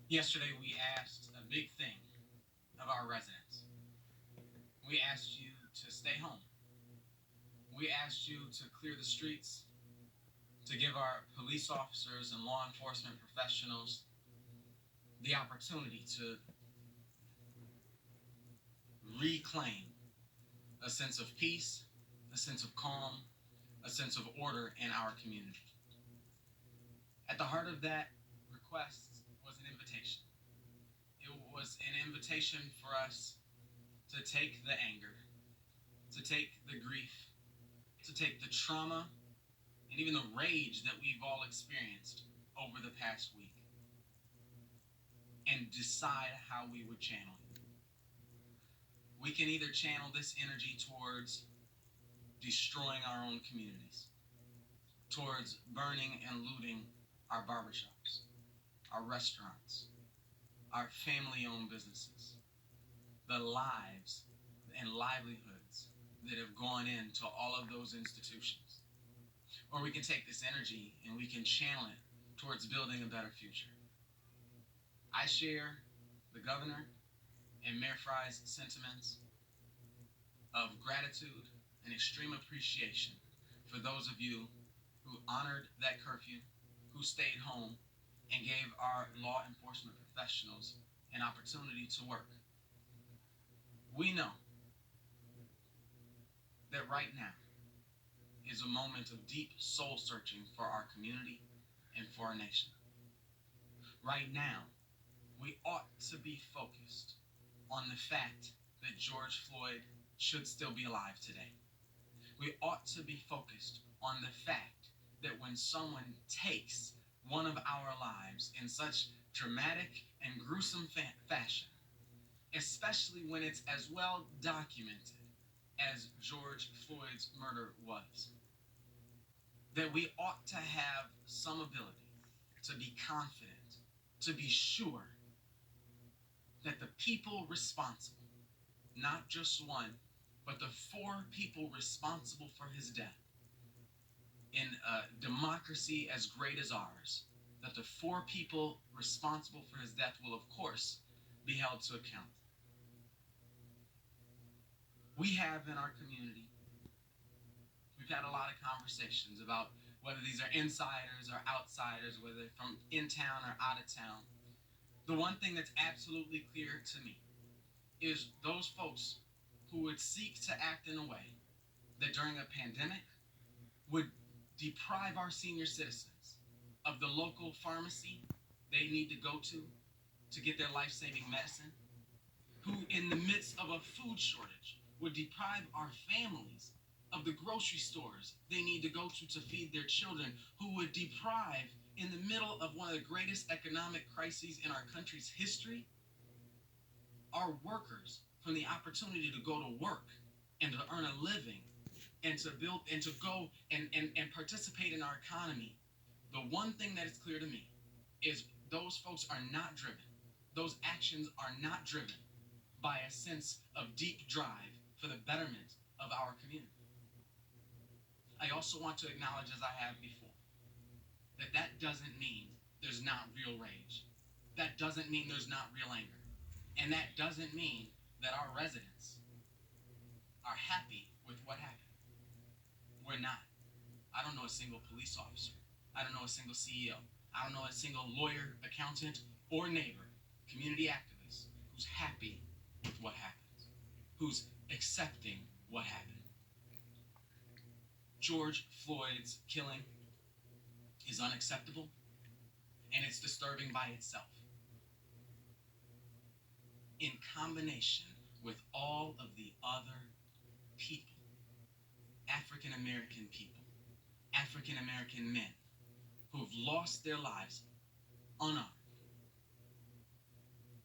Yesterday, we asked a big thing of our residents. We asked you to stay home. We asked you to clear the streets, to give our police officers and law enforcement professionals the opportunity to reclaim a sense of peace, a sense of calm, a sense of order in our community. At the heart of that request was an invitation. It was an invitation for us to take the anger, to take the grief, to take the trauma, and even the rage that we've all experienced over the past week and decide how we would channel it. We can either channel this energy towards destroying our own communities, towards burning and looting our barbershops, our restaurants, our family-owned businesses, the lives and livelihoods that have gone into all of those institutions. Or we can take this energy and we can channel it towards building a better future. I share the governor and Mayor Fry's sentiments of gratitude and extreme appreciation for those of you who honored that curfew, who stayed home, and gave our law enforcement professionals an opportunity to work. We know that right now is a moment of deep soul searching for our community and for our nation. Right now, we ought to be focused on the fact that George Floyd should still be alive today. We ought to be focused on the fact that when someone takes one of our lives in such dramatic and gruesome fashion, especially when it's as well documented as George Floyd's murder was, that we ought to have some ability to be confident, to be sure that the people responsible, not just one, but the four people responsible for his death, in a democracy as great as ours, that the four people responsible for his death will, of course, be held to account. We have in our community, we've had a lot of conversations about whether these are insiders or outsiders, whether they're from in town or out of town. The one thing that's absolutely clear to me is those folks who would seek to act in a way that during a pandemic would deprive our senior citizens of the local pharmacy they need to go to get their life-saving medicine, who in the midst of a food shortage would deprive our families of the grocery stores they need to go to feed their children, who would deprive, in the middle of one of the greatest economic crises in our country's history, our workers from the opportunity to go to work and to earn a living and to build and to go and participate in our economy. The one thing that is clear to me is those folks are not driven. Those actions are not driven by a sense of deep drive for the betterment of our community. I also want to acknowledge, as I have before, that that doesn't mean there's not real rage. That doesn't mean there's not real anger. And that doesn't mean that our residents are happy with what happened. We're not. I don't know a single police officer. I don't know a single CEO. I don't know a single lawyer, accountant, or neighbor, community activist who's happy with what happened, who's accepting what happened. George Floyd's killing is unacceptable, and it's disturbing by itself. In combination with all of the other people, African American people, African American men, who have lost their lives unarmed,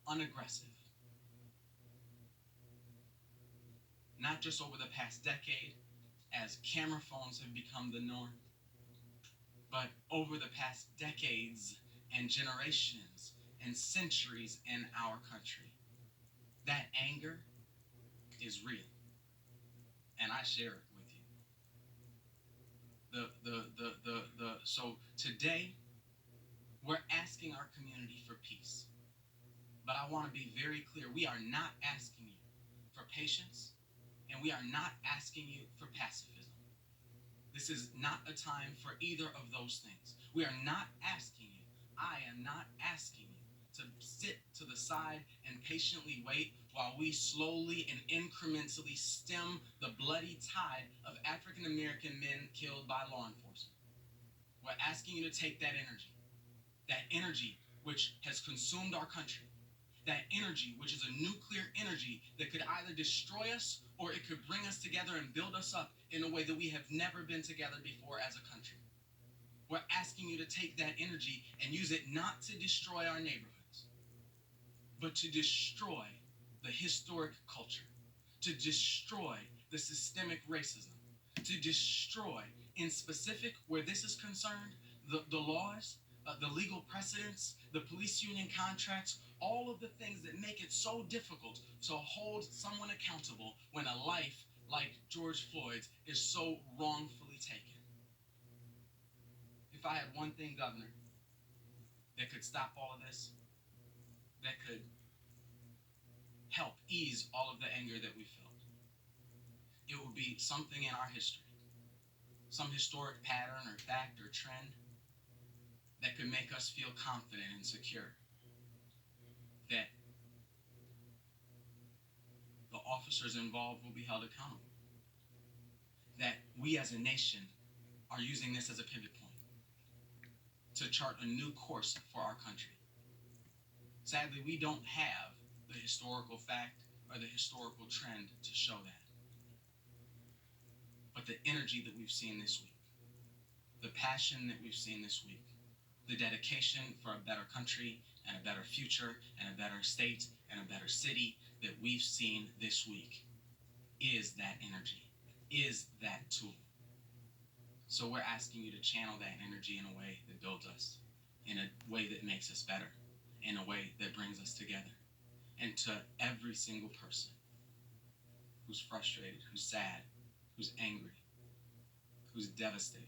unaggressive, not just over the past decade as camera phones have become the norm, but over the past decades and generations and centuries in our country. That anger is real, and I share it with you. So today, we're asking our community for peace. But I want to be very clear. We are not asking you for patience, and we are not asking you for pacifism. This is not a time for either of those things. We are not asking you, I am not asking you to sit to the side and patiently wait while we slowly and incrementally stem the bloody tide of African American men killed by law enforcement. We're asking you to take that energy which has consumed our country, that energy which is a nuclear energy that could either destroy us or it could bring us together and build us up in a way that we have never been together before as a country. We're asking you to take that energy and use it not to destroy our neighborhoods, but to destroy the historic culture, to destroy the systemic racism, to destroy, in specific, where this is concerned, the laws, the legal precedents, the police union contracts, all of the things that make it so difficult to hold someone accountable when a life like George Floyd's is so wrongfully taken. If I had one thing, Governor, that could stop all of this, that could help ease all of the anger that we felt, it would be something in our history, some historic pattern or fact or trend that could make us feel confident and secure that the officers involved will be held accountable, that we as a nation are using this as a pivot point to chart a new course for our country. Sadly, we don't have the historical fact or the historical trend to show that. But the energy that we've seen this week, the passion that we've seen this week, the dedication for a better country and a better future and a better state and a better city that we've seen this week is that energy, is that tool. So we're asking you to channel that energy in a way that builds us, in a way that makes us better, in a way that brings us together. And to every single person who's frustrated, who's sad, who's angry, who's devastated,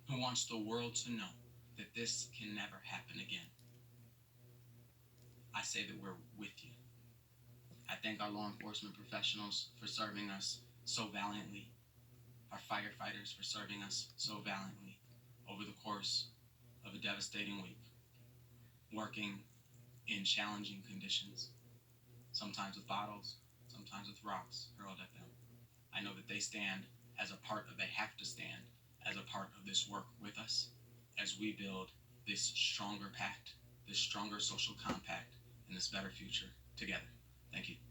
who wants the world to know that this can never happen again, I say that we're with you. I thank our law enforcement professionals for serving us so valiantly, our firefighters for serving us so valiantly over the course of a devastating week, working in challenging conditions, sometimes with bottles, sometimes with rocks hurled at them. I know that they stand as a part of, they have to stand as a part of this work with us as we build this stronger pact, this stronger social compact, and this better future together. Thank you.